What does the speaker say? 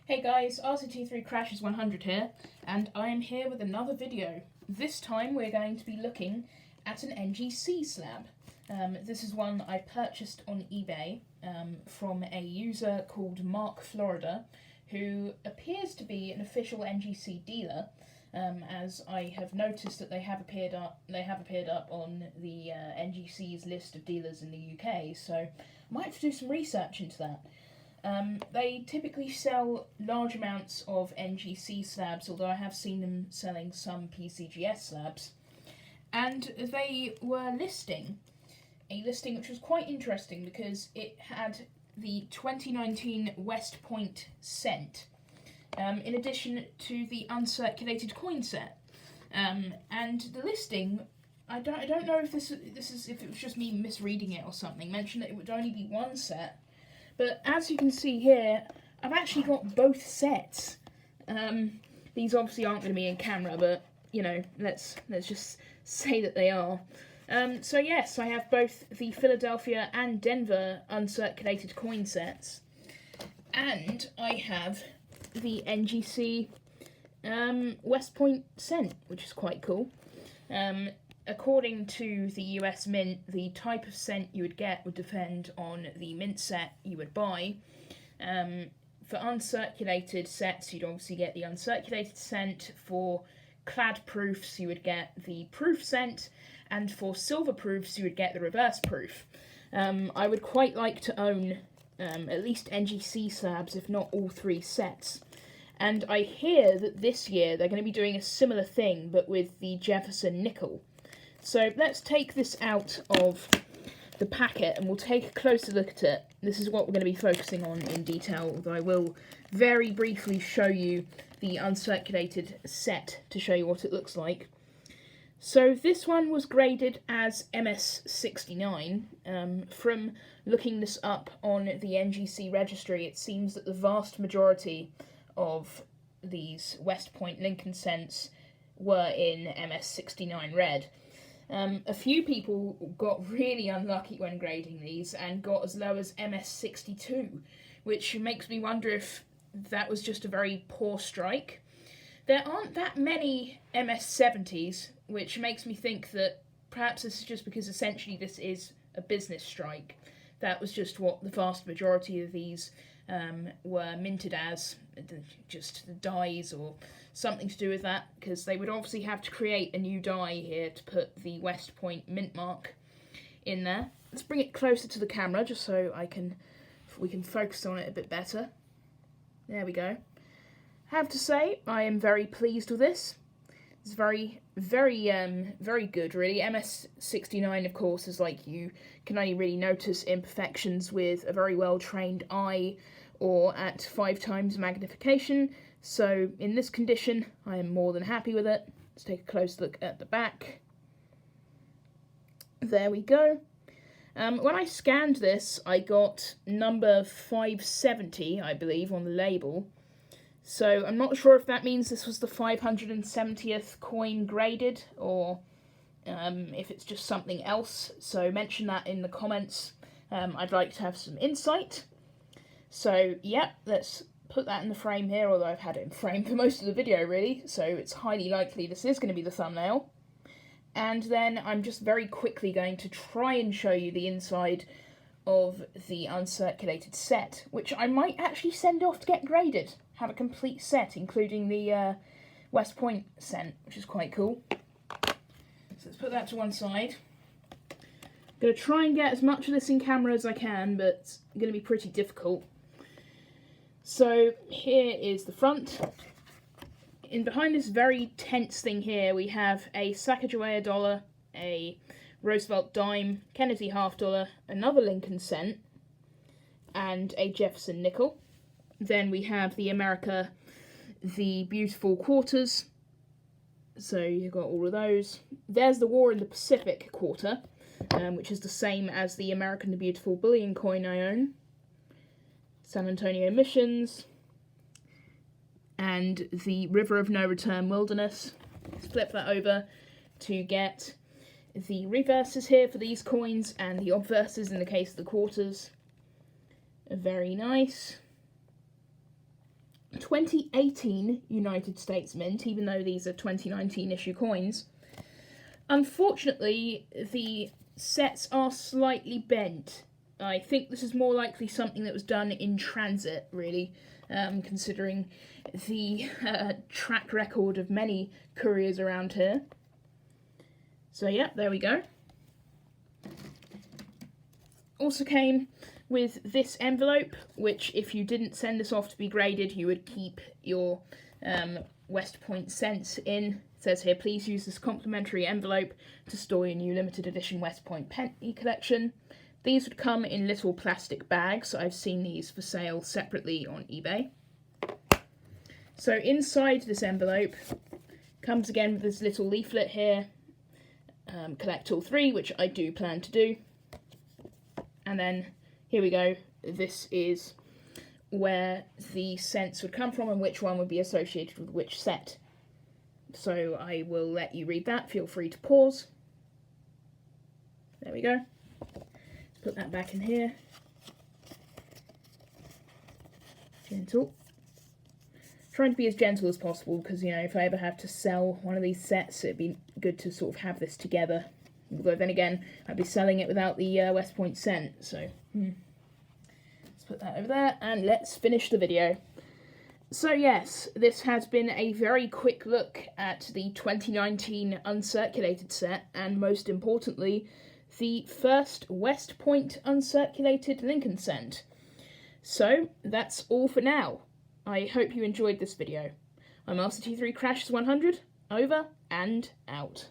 Hey guys, RCT3 Crashes 100 here, and I am here with another video. This time we're going to be looking at an NGC slab. This is one I purchased on eBay from a user called Mark Florida, who appears to be an official NGC dealer, as I have noticed that they have appeared up on the NGC's list of dealers in the UK, so I might have to do some research into that. They typically sell large amounts of NGC slabs, although I have seen them selling some PCGS slabs. And they were listing a listing which was quite interesting because it had the 2019 West Point cent, in addition to the uncirculated coin set. And the listing, I don't know if this is if it was just me misreading it or something, mentioned that it would only be one set. But as you can see here, I've actually got both sets. These obviously aren't going to be in camera, but you know, let's just say that they are. So yes, I have both the Philadelphia and Denver uncirculated coin sets, and I have the NGC West Point cent, which is quite cool. According to the US Mint, the type of cent you would get would depend on the mint set you would buy. For uncirculated sets, you'd obviously get the uncirculated cent. For clad proofs, you would get the proof cent. And for silver proofs, you would get the reverse proof. I would quite like to own at least NGC slabs, if not all three sets. And I hear that this year they're going to be doing a similar thing, but with the Jefferson nickel. So let's take this out of the packet and we'll take a closer look at it. This is what we're going to be focusing on in detail, although I will very briefly show you the uncirculated set to show you what it looks like. So this one was graded as MS69. From looking this up on the NGC registry, it seems that the vast majority of these West Point Lincoln cents were in MS69 red. A few people got really unlucky when grading these and got as low as MS62, which makes me wonder if that was just a very poor strike. There aren't that many MS70s, which makes me think that perhaps this is just because essentially this is a business strike. That was just what the vast majority of these were minted as, just the dies or something to do with that, because they would obviously have to create a new die here to put the West Point mint mark in there. Let's bring it closer to the camera just so we can focus on it a bit better. There we go. I have to say, I am very pleased with this. It's very good, really. MS69, of course, is like you can only really notice imperfections with a very well-trained eye or at 5 times magnification. So in this condition, I am more than happy with it. Let's take a close look at the back. There we go. When I scanned this, I got number 570, I believe, on the label. So I'm not sure if that means this was the 570th coin graded, or if it's just something else. So mention that in the comments. I'd like to have some insight. So yeah, let's put that in the frame here, although I've had it in frame for most of the video really, so it's highly likely this is going to be the thumbnail. And then I'm just very quickly going to try and show you the inside of the uncirculated set, which I might actually send off to get graded. Have a complete set, including the West Point cent, which is quite cool. So let's put that to one side. I'm going to try and get as much of this in camera as I can, but it's going to be pretty difficult. So here is the front. In behind this very tense thing here, we have a Sacagawea dollar, a Roosevelt dime, Kennedy $half, another Lincoln cent, and a Jefferson nickel. Then we have the America, the beautiful quarters. So you've got all of those. There's the War in the Pacific quarter, which is the same as the American the Beautiful bullion coin I own. San Antonio Missions, and the River of No Return Wilderness. Let's flip that over to get the reverses here for these coins and the obverses in the case of the quarters. Very nice. 2018 United States Mint, even though these are 2019 issue coins. Unfortunately, the sets are slightly bent. I think this is more likely something that was done in transit, really, considering the track record of many couriers around here. So yeah, there we go. Also came with this envelope, which if you didn't send this off to be graded, you would keep your West Point cents in. It says here, please use this complimentary envelope to store your new limited edition West Point penny collection. These would come in little plastic bags. I've seen these for sale separately on eBay. So inside this envelope comes again with this little leaflet here, collect all three, which I do plan to do. And then here we go. This is where the cents would come from and which one would be associated with which set. So I will let you read that. Feel free to pause. There we go. Let's put that back in here. Gentle. Trying to be as gentle as possible because, you know, if I ever have to sell one of these sets, it'd be good to sort of have this together. Although then again, I'd be selling it without the West Point cent, so let's put that over there and let's finish the video. So yes, this has been a very quick look at the 2019 Uncirculated set, and most importantly, the first West Point Uncirculated Lincoln cent. So that's all for now. I hope you enjoyed this video. I'm Master T3 Crashes 100, over and out.